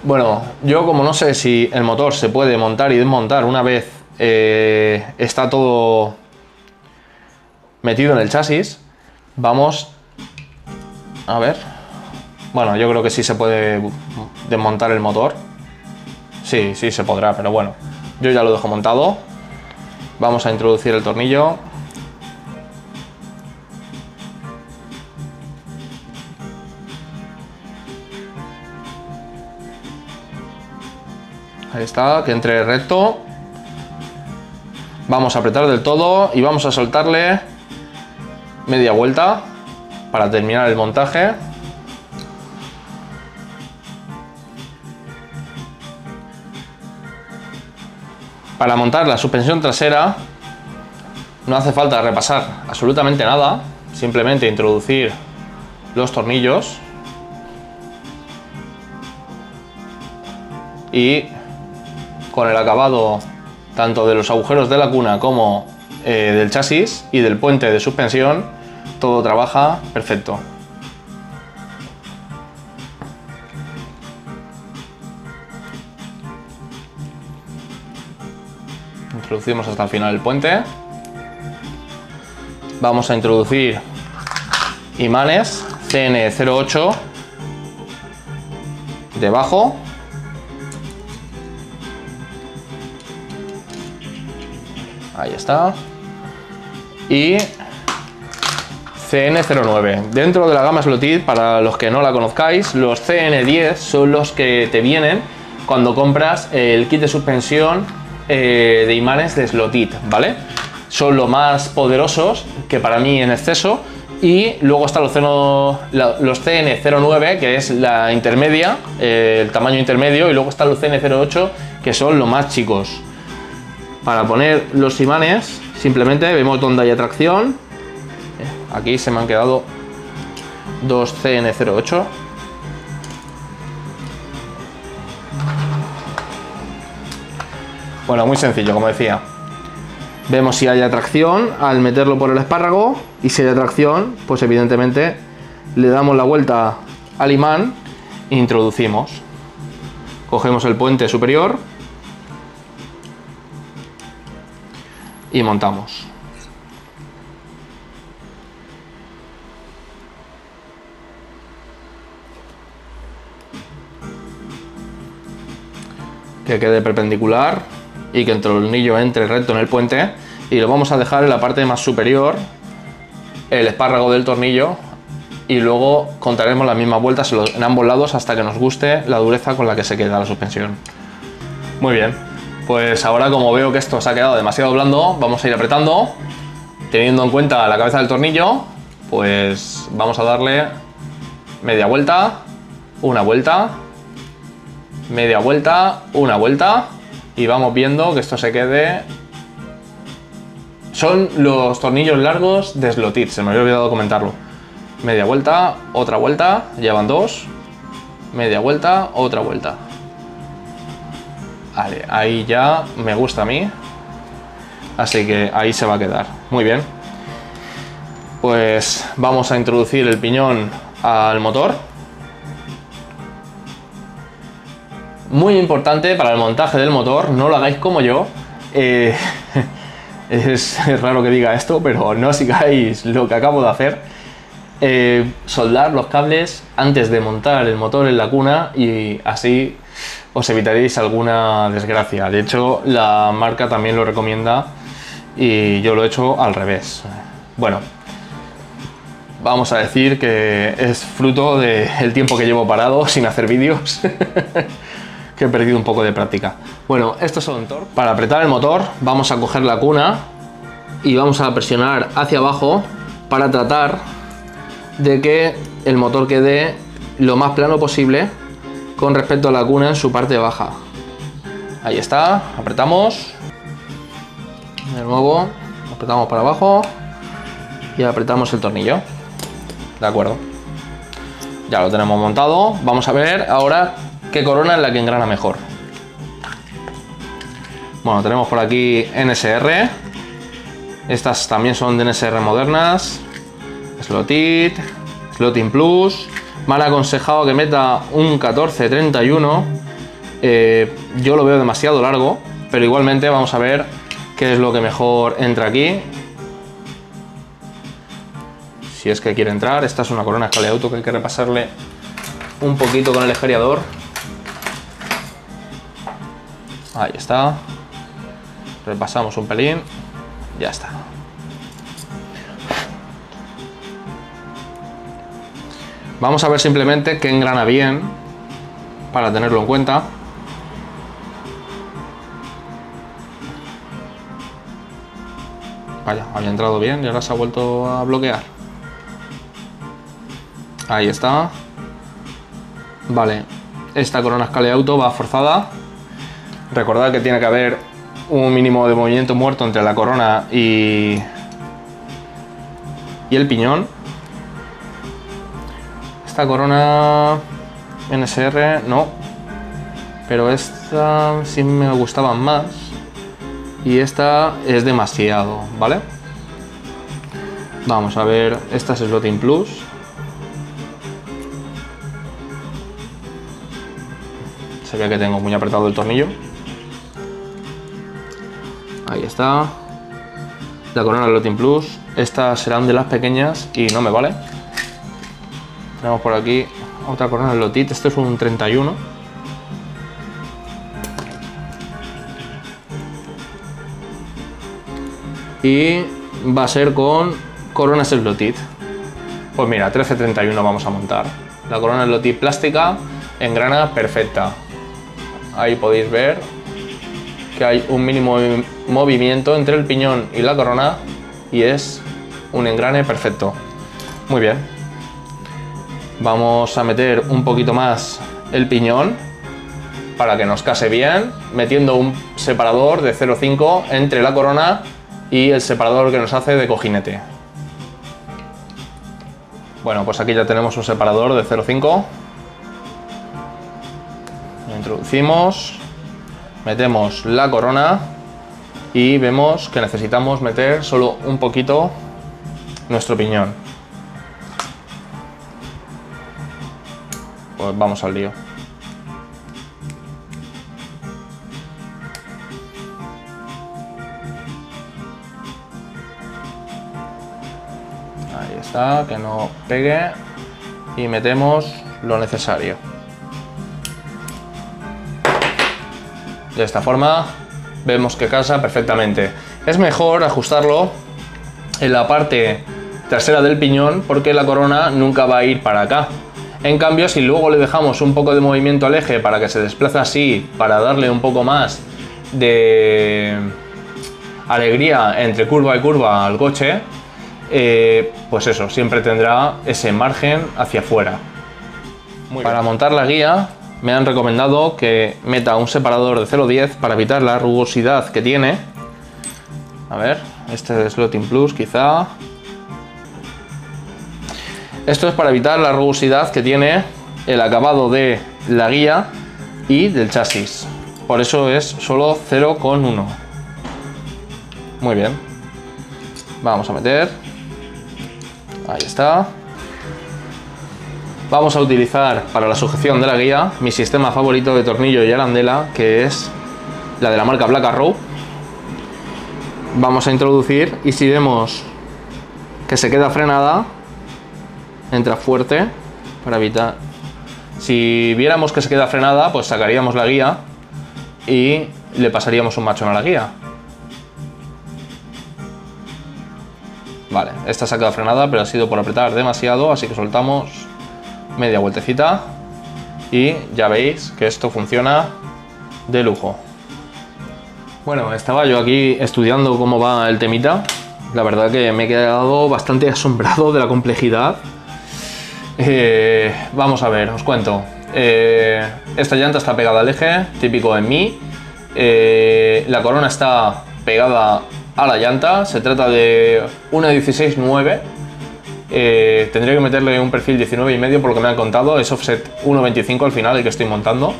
Bueno, yo como no sé si el motor se puede montar y desmontar una vez está todo metido en el chasis, vamos a ver. Bueno, yo creo que sí se puede desmontar el motor. Sí se podrá, pero bueno, yo ya lo dejo montado. Vamos a introducir el tornillo. Ahí está, que entre recto. Vamos a apretar del todo y vamos a soltarle media vuelta para terminar el montaje. Para montar la suspensión trasera no hace falta repasar absolutamente nada, simplemente introducir los tornillos y con el acabado tanto de los agujeros de la cuna como del chasis y del puente de suspensión, todo trabaja perfecto. Introducimos hasta el final el puente. Vamos a introducir imanes CN08 debajo. Ahí está. Y CN09. Dentro de la gama Slotit, para los que no la conozcáis, los CN10 son los que te vienen cuando compras el kit de suspensión de imanes de Slotit, ¿vale? Son los más poderosos, que para mí en exceso. Y luego están los CN09, que es la intermedia, el tamaño intermedio. Y luego están los CN08, que son los más chicos. Para poner los imanes, simplemente vemos dónde hay atracción. Aquí se me han quedado dos CN08. Bueno, muy sencillo, como decía. Vemos si hay atracción al meterlo por el espárrago, y si hay atracción, pues evidentemente le damos la vuelta al imán e introducimos. Cogemos el puente superior y montamos. Que quede perpendicular y que el tornillo entre recto en el puente, y lo vamos a dejar en la parte más superior, el espárrago del tornillo, y luego contaremos las mismas vueltas en ambos lados hasta que nos guste la dureza con la que se queda la suspensión. Muy bien, pues ahora, como veo que esto se ha quedado demasiado blando, vamos a ir apretando. Teniendo en cuenta la cabeza del tornillo, pues vamos a darle media vuelta, una vuelta, media vuelta, una vuelta, y vamos viendo que esto se quede. Son los tornillos largos de Slotit, se me había olvidado comentarlo. Media vuelta, otra vuelta, ya van dos, media vuelta, otra vuelta. Vale, ahí ya me gusta a mí, así que ahí se va a quedar. Muy bien, pues vamos a introducir el piñón al motor. Muy importante para el montaje del motor, no lo hagáis como yo. Es raro que diga esto, pero no sigáis lo que acabo de hacer. Soldar los cables antes de montar el motor en la cuna, y así os evitaréis alguna desgracia. De hecho, la marca también lo recomienda y yo lo he hecho al revés. Bueno, vamos a decir que es fruto del tiempo que llevo parado sin hacer vídeos. Que he perdido un poco de práctica. Bueno, estos son torques. Para apretar el motor vamos a coger la cuna y vamos a presionar hacia abajo para tratar de que el motor quede lo más plano posible con respecto a la cuna en su parte baja. Ahí está, apretamos. De nuevo, apretamos para abajo y apretamos el tornillo. De acuerdo. Ya lo tenemos montado. Vamos a ver ahora qué corona es la que engrana mejor. Bueno, tenemos por aquí NSR. Estas también son de NSR modernas. Slotit, Slotin Plus. Me han aconsejado que meta un 1431 Yo lo veo demasiado largo, pero igualmente vamos a ver qué es lo que mejor entra aquí. Si es que quiere entrar. Esta es una corona Scalea Auto que hay que repasarle un poquito con el esferiador. Ahí está. Repasamos un pelín. Ya está. Vamos a ver simplemente qué engrana bien para tenerlo en cuenta. Vaya, había entrado bien y ahora se ha vuelto a bloquear. Ahí está. Vale, esta corona Scalea Auto va forzada. Recordad que tiene que haber un mínimo de movimiento muerto entre la corona y el piñón. Esta corona NSR no, pero esta sí me gustaban más y esta es demasiado, ¿vale? Vamos a ver, esta es Slotting Plus. Se ve que tengo muy apretado el tornillo. Ahí está. La corona Slotting Plus. Estas serán de las pequeñas y no me vale. Tenemos por aquí otra corona Lotit. Este es un 31. Y va a ser con coronas Slotit. Pues mira, 1331 vamos a montar. La corona Slotit plástica engrana perfecta. Ahí podéis ver que hay un mínimo movimiento entre el piñón y la corona y es un engrane perfecto. Muy bien. Vamos a meter un poquito más el piñón para que nos case bien, metiendo un separador de 0,5 entre la corona y el separador que nos hace de cojinete. Bueno, pues aquí ya tenemos un separador de 0,5. Lo introducimos, metemos la corona y vemos que necesitamos meter solo un poquito nuestro piñón. Pues vamos al lío. Ahí está, que no pegue y metemos lo necesario. De esta forma vemos que casa perfectamente. Es mejor ajustarlo en la parte trasera del piñón porque la corona nunca va a ir para acá. En cambio, si luego le dejamos un poco de movimiento al eje para que se desplace así, para darle un poco más de alegría entre curva y curva al coche, pues eso, siempre tendrá ese margen hacia afuera. Para montar la guía me han recomendado que meta un separador de 0,10 para evitar la rugosidad que tiene. A ver, este de Slotting Plus quizá. Esto es para evitar la rugosidad que tiene el acabado de la guía y del chasis. Por eso es solo 0,1. Muy bien. Vamos a meter. Ahí está. Vamos a utilizar para la sujeción de la guía mi sistema favorito de tornillo y arandela, que es la de la marca Black Arrow. Vamos a introducir y si vemos que se queda frenada, entra fuerte para evitar. Si viéramos que se queda frenada, pues sacaríamos la guía y le pasaríamos un machón a la guía. Vale, esta se ha quedado frenada, pero ha sido por apretar demasiado, así que soltamos media vueltecita y ya veis que esto funciona de lujo. Bueno, estaba yo aquí estudiando cómo va el temita. La verdad que me he quedado bastante asombrado de la complejidad. Vamos a ver, os cuento. Esta llanta está pegada al eje, típico en mí. La corona está pegada a la llanta. Se trata de una 16-9. Tendría que meterle un perfil 19,5 por lo que me han contado. Es offset 1,25 al final el que estoy montando.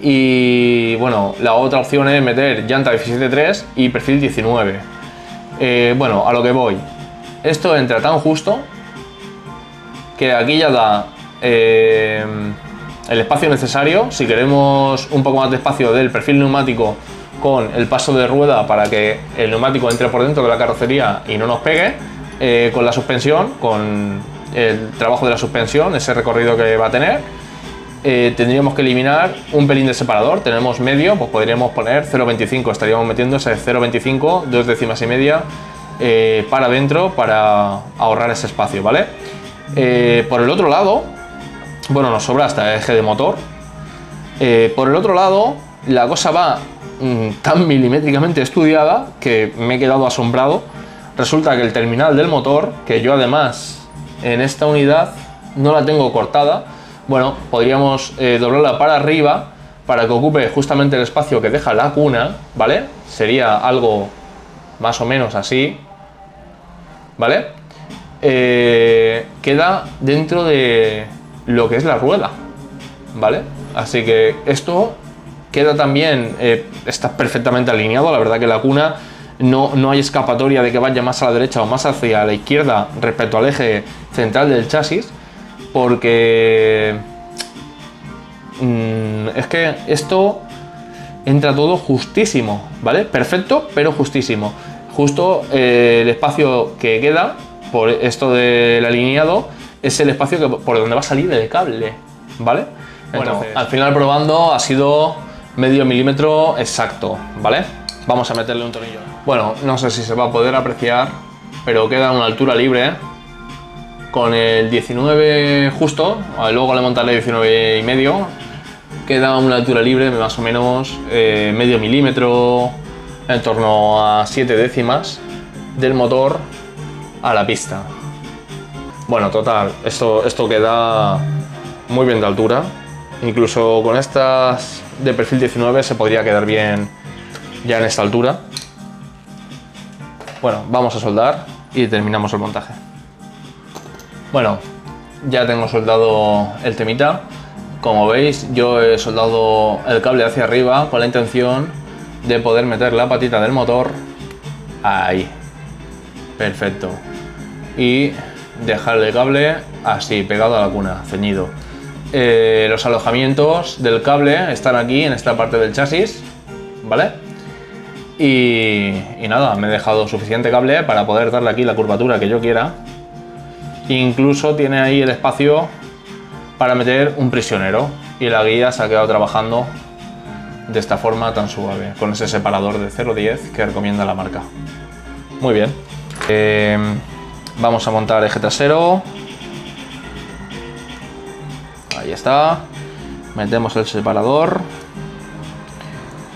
Y bueno, la otra opción es meter llanta 17,3 y perfil 19. Bueno, a lo que voy. Esto entra tan justo que aquí ya da el espacio necesario. Si queremos un poco más de espacio del perfil neumático con el paso de rueda para que el neumático entre por dentro de la carrocería y no nos pegue, con la suspensión, con el trabajo de la suspensión, ese recorrido que va a tener, tendríamos que eliminar un pelín de separador. Tenemos medio, pues podríamos poner 0,25, estaríamos metiendo ese 0,25, 2 décimas y media para adentro para ahorrar ese espacio, ¿vale? Por el otro lado, bueno, nos sobra hasta el eje de motor. Por el otro lado, la cosa va tan milimétricamente estudiada que me he quedado asombrado. Resulta que el terminal del motor, que yo además en esta unidad no la tengo cortada, bueno, podríamos doblarla para arriba para que ocupe justamente el espacio que deja la cuna, ¿vale? Sería algo más o menos así, ¿vale? Queda dentro de lo que es la rueda, ¿vale? Así que esto queda también, está perfectamente alineado. La verdad que la cuna no hay escapatoria de que vaya más a la derecha o más hacia la izquierda respecto al eje central del chasis, porque es que esto entra todo justísimo, ¿vale? Perfecto, pero justísimo. Justo el espacio que queda por esto del alineado es el espacio que, por donde va a salir el cable, ¿vale? Bueno, entonces, al final probando ha sido medio milímetro exacto, ¿vale? Vamos a meterle un tornillo. Bueno, no sé si se va a poder apreciar, pero queda a una altura libre con el 19 justo, luego le montaré 19 y medio, queda a una altura libre más o menos medio milímetro, en torno a 7 décimas del motor a la pista. Bueno, total, esto queda muy bien de altura. Incluso con estas de perfil 19 se podría quedar bien ya en esta altura. Bueno, vamos a soldar y terminamos el montaje. Bueno, ya tengo soldado el temita. Como veis, yo he soldado el cable hacia arriba con la intención de poder meter la patita del motor ahí. Perfecto. Y dejar el cable así, pegado a la cuna, ceñido. Los alojamientos del cable están aquí en esta parte del chasis, ¿vale? Y nada, me he dejado suficiente cable para poder darle aquí la curvatura que yo quiera. Incluso tiene ahí el espacio para meter un prisionero, y la guía se ha quedado trabajando de esta forma tan suave, con ese separador de 0,10 que recomienda la marca. Muy bien. Vamos a montar eje trasero. Ahí está. Metemos el separador.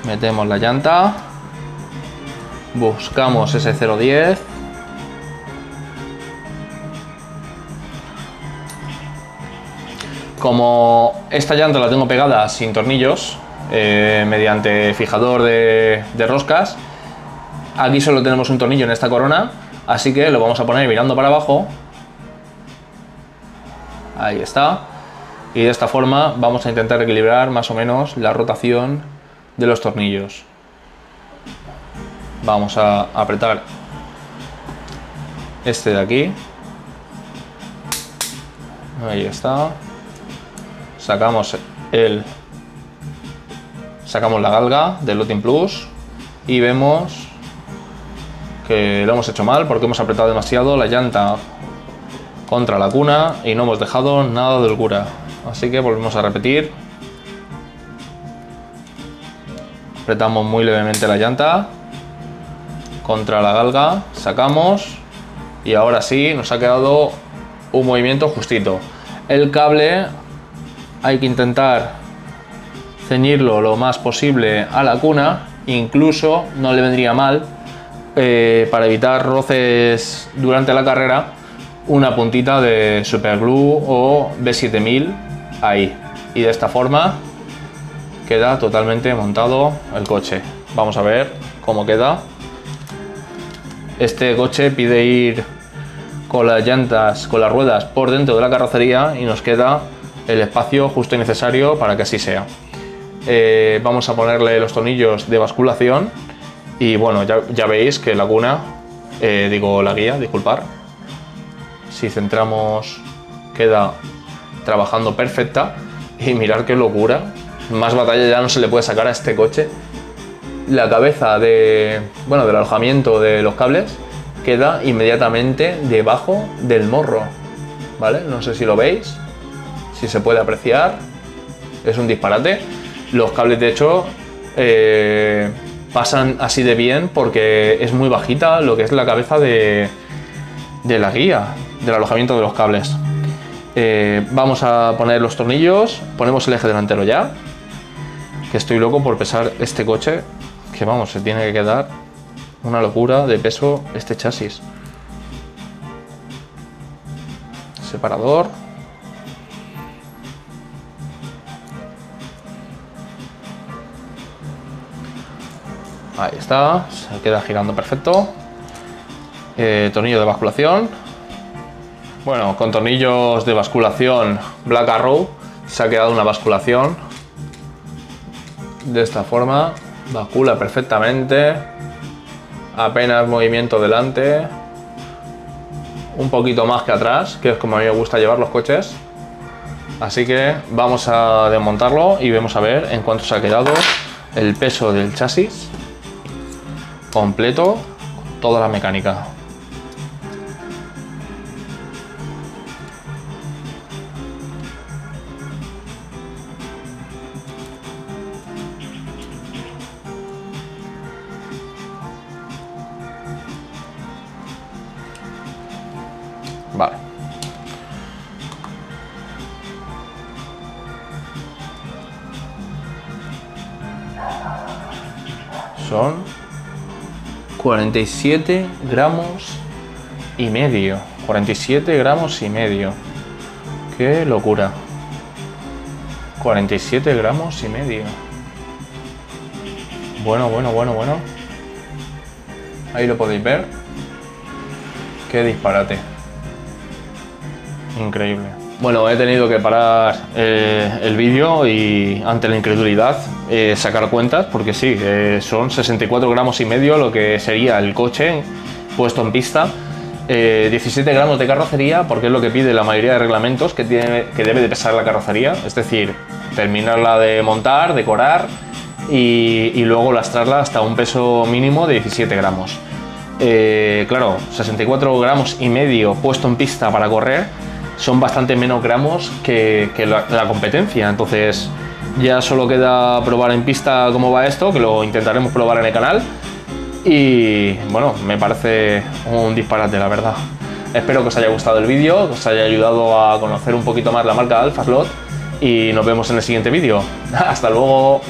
Metemos la llanta. Buscamos ese 0,10. Como esta llanta la tengo pegada sin tornillos, mediante fijador de roscas, aquí solo tenemos un tornillo en esta corona, así que lo vamos a poner mirando para abajo. Ahí está. Y de esta forma vamos a intentar equilibrar más o menos la rotación de los tornillos. Vamos a apretar este de aquí. Ahí está. Sacamos la galga del Lotin Plus y vemos que lo hemos hecho mal porque hemos apretado demasiado la llanta contra la cuna y no hemos dejado nada de holgura. Así que volvemos a repetir. Apretamos muy levemente la llanta contra la galga, sacamos y ahora sí nos ha quedado un movimiento justito. El cable hay que intentar ceñirlo lo más posible a la cuna, incluso no le vendría mal para evitar roces durante la carrera una puntita de Superglue o B7000 ahí, y de esta forma queda totalmente montado el coche. Vamos a ver cómo queda. Este coche pide ir con las llantas, con las ruedas por dentro de la carrocería y nos queda el espacio justo y necesario para que así sea. Vamos a ponerle los tornillos de basculación y bueno, ya veis que la cuna, la guía, disculpar, si centramos queda trabajando perfecta Y mirad qué locura. Más batalla ya no se le puede sacar a este coche. La cabeza del alojamiento de los cables queda inmediatamente debajo del morro, ¿vale? No sé si lo veis, si se puede apreciar. Es un disparate. Los cables, de hecho, pasan así de bien porque es muy bajita lo que es la cabeza de la guía del alojamiento de los cables. Vamos a poner los tornillos, ponemos el eje delantero ya, que estoy loco por pesar este coche, que vamos, se tiene que quedar una locura de peso este chasis. Separador. Ahí está, se queda girando perfecto. Tornillo de basculación. Bueno, con tornillos de basculación Black Arrow se ha quedado una basculación de esta forma. Bascula perfectamente. Apenas movimiento delante. Un poquito más que atrás, que es como a mí me gusta llevar los coches. Así que vamos a desmontarlo y vamos a ver en cuánto se ha quedado el peso del chasis completo, toda la mecánica. Vale. Son 47 gramos y medio. 47 gramos y medio. Qué locura. 47 gramos y medio. Bueno. Ahí lo podéis ver. Qué disparate. Increíble. Bueno, he tenido que parar el vídeo y ante la incredulidad sacar cuentas, porque sí, son 64 gramos y medio lo que sería el coche puesto en pista. 17 gramos de carrocería, porque es lo que pide la mayoría de reglamentos que debe de pesar la carrocería, es decir, terminarla de montar, decorar y luego lastrarla hasta un peso mínimo de 17 gramos. Claro, 64 gramos y medio puesto en pista para correr son bastante menos gramos que la competencia, entonces ya solo queda probar en pista cómo va esto, que lo intentaremos probar en el canal. Y bueno, me parece un disparate, la verdad. Espero que os haya gustado el vídeo, que os haya ayudado a conocer un poquito más la marca Alfa Slot y nos vemos en el siguiente vídeo. ¡Hasta luego!